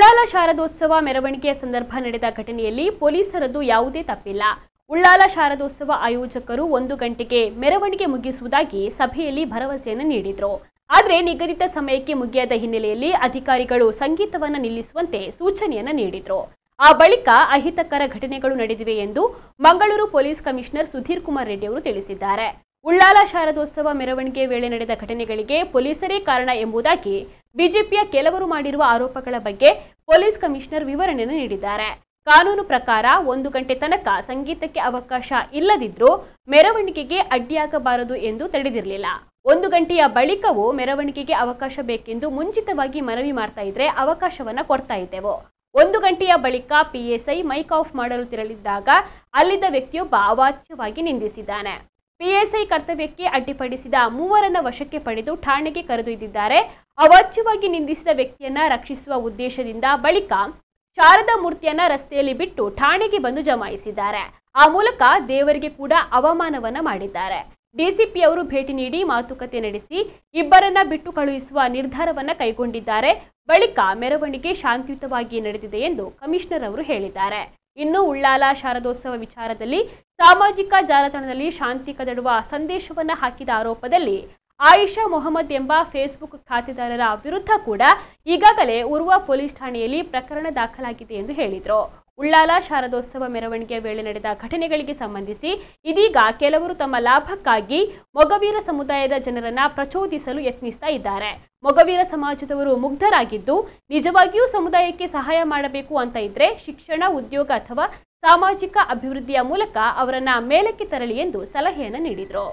ಉಳ್ಳಾಲ ಶಾರದೋತ್ಸವ ಮೆರವಣಿಗೆಯ ಸಂದರ್ಭ ನಡೆದ ಘಟನೆಯಲ್ಲಿ ಪೊಲೀಸರದ್ದು ಯಾವುದೇ ತಪ್ಪಿಲ್ಲ. ಉಳ್ಳಾಲ ಶಾರದೋತ್ಸವ ಆಯೋಜಕರು 1 ಗಂಟೆಗೆ ಮೆರವಣಿಗೆ ಮುಗಿಸುವುದಾಗಿ ಸಭೆಯಲ್ಲಿ ಭರವಸೆಯನ್ನು ನೀಡಿದ್ರು. ಆದರೆ ನಿಗದಿತ ಸಮಯಕ್ಕೆ ಮುಗಿಯದ ಹಿನ್ನೆಲೆಯಲ್ಲಿ ಅಧಿಕಾರಿಗಳು ಸಂಗೀತವನ್ನು ನಿಲ್ಲಿಸುವಂತೆ ಸೂಚನೆಯನ್ನು ನೀಡಿದ್ರು. ಆ ಬಳಿಕ ಅಹಿತಕರ ಘಟನೆಗಳು ನಡೆದಿವೆ ಎಂದು ಮಂಗಳೂರು ಪೊಲೀಸ್ ಕಮಿಷನರ್ ಸುಧೀರ್ ಕುಮಾರ್ ರೆಡ್ಡಿ ಅವರು ತಿಳಿಸಿದ್ದಾರೆ. ಉಳ್ಳಾಲ ಶಾರದೋತ್ಸವ ಮೆರವಣಿಗೆ ವೇಳೆ ನಡೆದ ಘಟನೆಗಳಿಗೆ ಪೊಲೀಸರೇ ಕಾರಣ ಎಂಬುದಾಗಿ ಬಿಜೆಪಿಯ ಕೆಲವರು ಮಾಡಿರುವ ಆರೋಪಗಳ ಬಗ್ಗೆ ಪೊಲೀಸ್ ಕಮಿಷನರ್ ವಿವರಣೆಯನ್ನು ನೀಡಿದ್ದಾರೆ. ಕಾನೂನು ಪ್ರಕಾರ 1 ಗಂಟೆ ತನಕ ಸಂಗೀತಕ್ಕೆ ಅವಕಾಶ ಇಲ್ಲದಿದ್ರೂ ಮೆರವಣಿಗೆಗೆ ಅಡ್ಡಿಯಾಗಬಾರದು ಎಂದು ತಡೆದಿರಲಿಲ್ಲ. 1 ಗಂಟೆಯ ಬಳಿಕವೂ ಮೆರವಣಿಗೆಗೆ ಅವಕಾಶ ಬೇಕೆಂದು ಮುಂಚಿತವಾಗಿ ಮನವಿ ಮಾಡ್ತಾ ಇದ್ರೆ ಅವಕಾಶವನ್ನ ಕೊಡ್ತಾ ಇದ್ದೆವು. 1 ಗಂಟೆಯ ಬಳಿಕ ಪಿಎಸ್ಐ ಮೈಕ್ ಆಫ್ ಮಾಡಲು ತೆರಳಿದ್ದಾಗ ಅಲ್ಲಿದ್ದ ವ್ಯಕ್ತಿಯೊಬ್ಬ ಅವಾಚ್ಯವಾಗಿ ನಿಂದಿಸಿದ್ದಾನೆ. ಪಿಎಸ್ಐ ಕರ್ತವ್ಯಕ್ಕೆ ಅಡ್ಡಿಪಡಿಸಿದ 3ರನ್ನ ವಶಕ್ಕೆ ಪಡೆದು ಠಾಣೆಗೆ ಕರೆದೊಯ್ದಿದ್ದಾರೆ. ಅವಾಚ್ಯವಾಗಿ ನಿಂದಿಸಿದ ವ್ಯಕ್ತಿಯನ್ನ ರಕ್ಷಿಸುವ ಉದ್ದೇಶದಿಂದ ಬಳಿಕ ಶಾರದಾ ಮೂರ್ತಿಯನ್ನ ರಸ್ತೆಯಲ್ಲಿ ಬಿಟ್ಟು ಠಾಣೆಗೆ ಬಂದು ಜಮಾಯಿಸಿದ್ದಾರೆ. ಆ ಮೂಲಕ ದೇವರಿಗೆ ಕೂಡ ಅವಮಾನವನ್ನ ಮಾಡಿದ್ದಾರೆ. ಡಿಸಿಪಿ ಅವರು ಭೇಟಿ ನೀಡಿ ಮಾತುಕತೆ ನಡೆಸಿ ಇಬ್ಬರನ್ನ ಬಿಟ್ಟು ಕಳುಹಿಸುವ ನಿರ್ಧಾರವನ್ನ ಕೈಗೊಂಡಿದ್ದಾರೆ. ಬಳಿಕ ಮೆರವಣಿಗೆ ಶಾಂತಿಯುತವಾಗಿ ನಡೆದಿದೆ ಎಂದು ಕಮಿಷನರ್ ಅವರು ಹೇಳಿದ್ದಾರೆ. ಇನ್ನು ಉಳ್ಳಾಲ ಶಾರದೋತ್ಸವ ವಿಚಾರದಲ್ಲಿ ಸಾಮಾಜಿಕ ಜಾಲತಾಣದಲ್ಲಿ ಶಾಂತಿ ಕದಡುವ ಸಂದೇಶವನ್ನ ಹಾಕಿದ ಆರೋಪದಲ್ಲಿ ಆಯಿಷಾ ಮೊಹಮ್ಮದ್ ಎಂಬ ಫೇಸ್ಬುಕ್ ಖಾತೆದಾರರ ವಿರುದ್ಧ ಕೂಡ ಈಗಾಗಲೇ ಉರ್ವ ಪೊಲೀಸ್ ಠಾಣೆಯಲ್ಲಿ ಪ್ರಕರಣ ದಾಖಲಾಗಿದೆ ಎಂದು ಹೇಳಿದರು. ಉಳ್ಳಾಲ ಶಾರದೋತ್ಸವ ಮೆರವಣಿಗೆಯ ವೇಳೆ ನಡೆದ ಘಟನೆಗಳಿಗೆ ಸಂಬಂಧಿಸಿ ಇದೀಗ ಕೆಲವರು ತಮ್ಮ ಲಾಭಕ್ಕಾಗಿ ಮೊಗವೀರ ಸಮುದಾಯದ ಜನರನ್ನ ಪ್ರಚೋದಿಸಲು ಯತ್ನಿಸ್ತಾ ಇದ್ದಾರೆ. ಮೊಗವೀರ ಸಮಾಜದವರು ಮುಗ್ಧರಾಗಿದ್ದು ನಿಜವಾಗಿಯೂ ಸಮುದಾಯಕ್ಕೆ ಸಹಾಯ ಮಾಡಬೇಕು ಅಂತ ಇದ್ರೆ ಶಿಕ್ಷಣ, ಉದ್ಯೋಗ ಅಥವಾ ಸಾಮಾಜಿಕ ಅಭಿವೃದ್ಧಿಯ ಮೂಲಕ ಅವರನ್ನ ಮೇಲಕ್ಕೆ ತರಲಿ ಎಂದು ಸಲಹೆಯನ್ನು ನೀಡಿದರು.